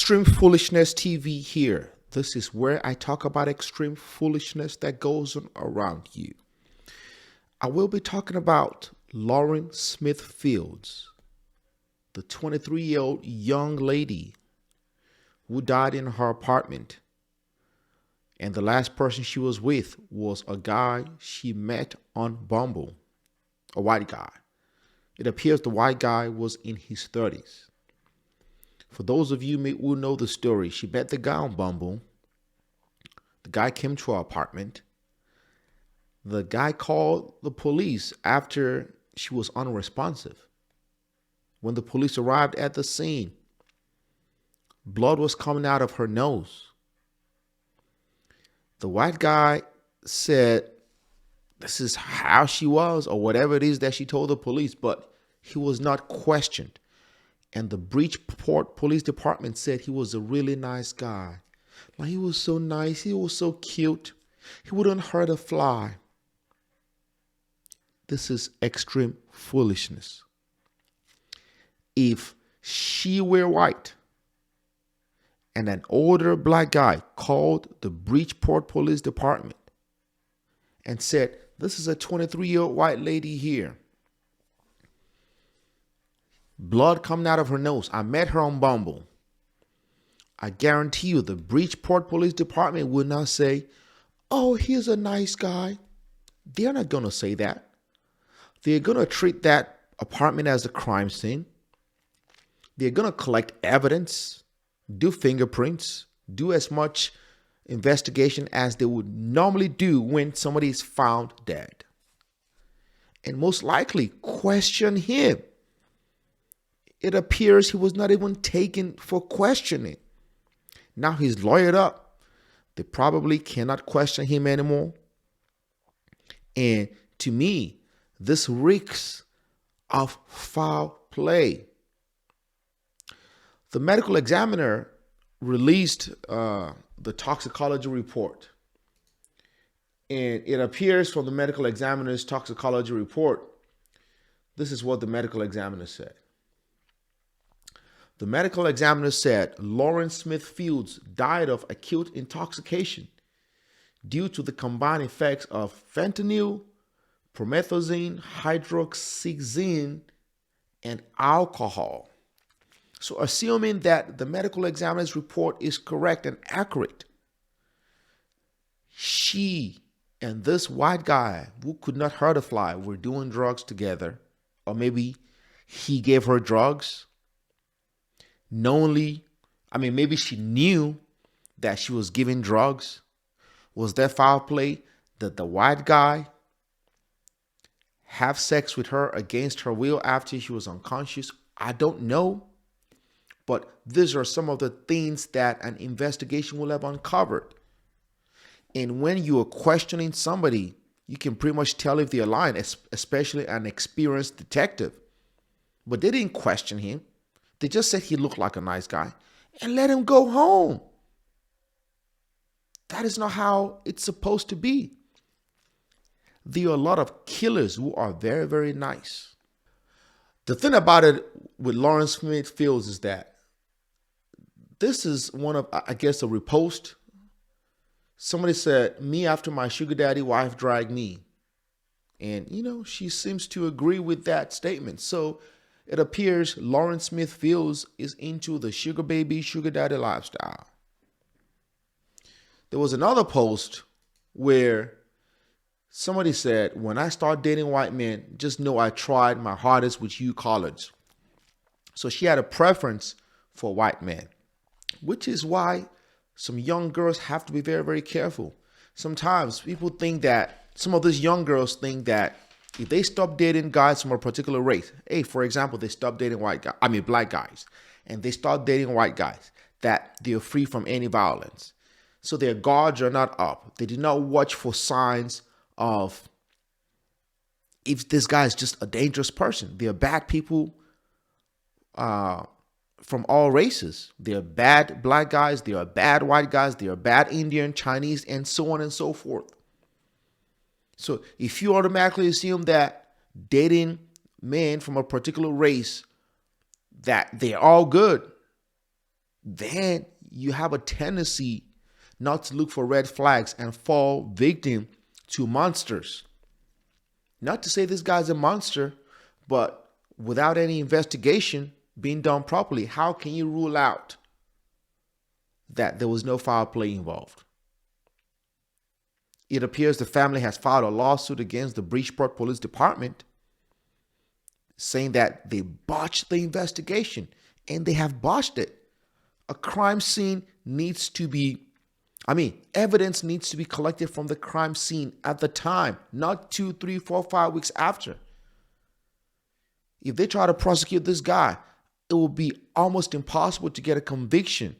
Extreme Foolishness TV here. This is where I talk about extreme foolishness that goes on around you. I will be talking about Lauren Smith Fields, the 23-year-old young lady who died in her apartment. And the last person she was with was a guy she met on Bumble, a white guy. It appears the white guy was in his 30s. For those of you who know the story, she met the guy on Bumble. The guy came to her apartment. The guy called the police after she was unresponsive. When the police arrived at the scene, blood was coming out of her nose. The white guy said this is how she was or whatever it is that she told the police, but he was not questioned. And the Bridgeport Police Department said he was a really nice guy. Like, he was so nice. He was so cute. He wouldn't hurt a fly. This is extreme foolishness. If she were white and an older black guy called the Bridgeport Police Department and said, this is a 23-year-old white lady here, blood coming out of her nose, I met her on Bumble, I guarantee you the Bridgeport Police Department would not say, oh, he's a nice guy. They're not going to say that. They're going to treat that apartment as a crime scene. They're going to collect evidence, do fingerprints, do as much investigation as they would normally do when somebody is found dead. And most likely question him. It appears he was not even taken for questioning. Now he's lawyered up. They probably cannot question him anymore. And to me, this reeks of foul play. The medical examiner released the toxicology report. And it appears from the medical examiner's toxicology report, this is what the medical examiner said. The medical examiner said Lauren Smith Fields died of acute intoxication due to the combined effects of fentanyl, promethazine, hydroxyzine, and alcohol. So assuming that the medical examiner's report is correct and accurate, she and this white guy who could not hurt a fly were doing drugs together, or maybe he gave her drugs. Knowingly, maybe she knew that she was giving drugs. Was that foul play? Did the white guy have sex with her against her will after she was unconscious? I don't know. But these are some of the things that an investigation will have uncovered. And when you are questioning somebody, you can pretty much tell if they're lying, especially an experienced detective. But they didn't question him. They just said he looked like a nice guy and let him go home. That is not how it's supposed to be. There are a lot of killers who are very, very nice. The thing about it with Lauren Smith Fields is that this is one of, I guess, a repost. Somebody said, me after my sugar daddy wife dragged me. And, she seems to agree with that statement. So it appears Lauren Smith Fields is into the sugar baby, sugar daddy lifestyle. There was another post where somebody said, when I start dating white men, just know I tried my hardest with you collards. So she had a preference for white men, which is why some young girls have to be very, very careful. Sometimes people think that, some of these young girls think that if they stop dating guys from a particular race, for example, they stop dating black guys, and they start dating white guys, that they're free from any violence. So their guards are not up. They do not watch for signs of if this guy is just a dangerous person. There are bad people from all races. There are bad black guys. There are bad white guys. There are bad Indian, Chinese, and so on and so forth. So if you automatically assume that dating men from a particular race, that they're all good, then you have a tendency not to look for red flags and fall victim to monsters. Not to say this guy's a monster, but without any investigation being done properly, how can you rule out that there was no foul play involved? It appears the family has filed a lawsuit against the Bridgeport Police Department saying that they botched the investigation, and they have botched it. A crime scene needs to be, evidence needs to be collected from the crime scene at the time, not 2, 3, 4, 5 weeks after. If they try to prosecute this guy, it will be almost impossible to get a conviction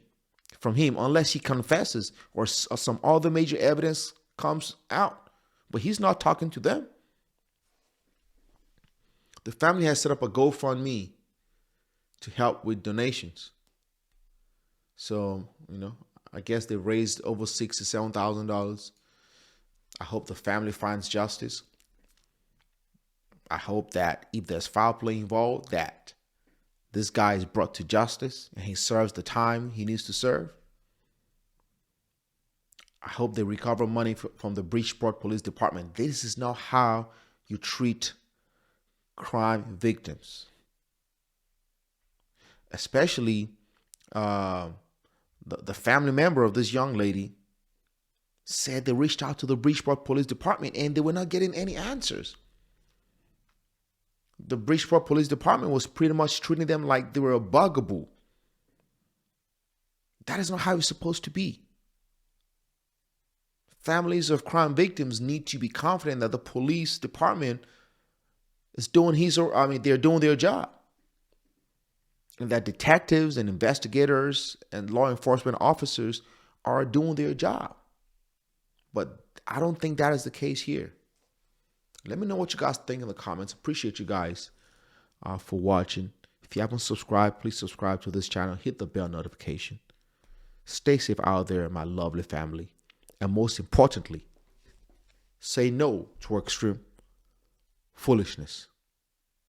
from him unless he confesses or some other major evidence comes out. But he's not talking to them. The family has set up a GoFundMe to help with donations. So, I guess they raised over $6,000 to $7,000. I hope the family finds justice. I hope that if there's foul play involved, that this guy is brought to justice and he serves the time he needs to serve. I hope they recover money from the Bridgeport Police Department. This is not how you treat crime victims. Especially the family member of this young lady said they reached out to the Bridgeport Police Department and they were not getting any answers. The Bridgeport Police Department was pretty much treating them like they were a bugaboo. That is not how it's supposed to be. Families of crime victims need to be confident that the police department is doing they're doing their job. And that detectives and investigators and law enforcement officers are doing their job. But I don't think that is the case here. Let me know what you guys think in the comments. Appreciate you guys for watching. If you haven't subscribed, please subscribe to this channel. Hit the bell notification. Stay safe out there, my lovely family. And most importantly, say no to extreme foolishness.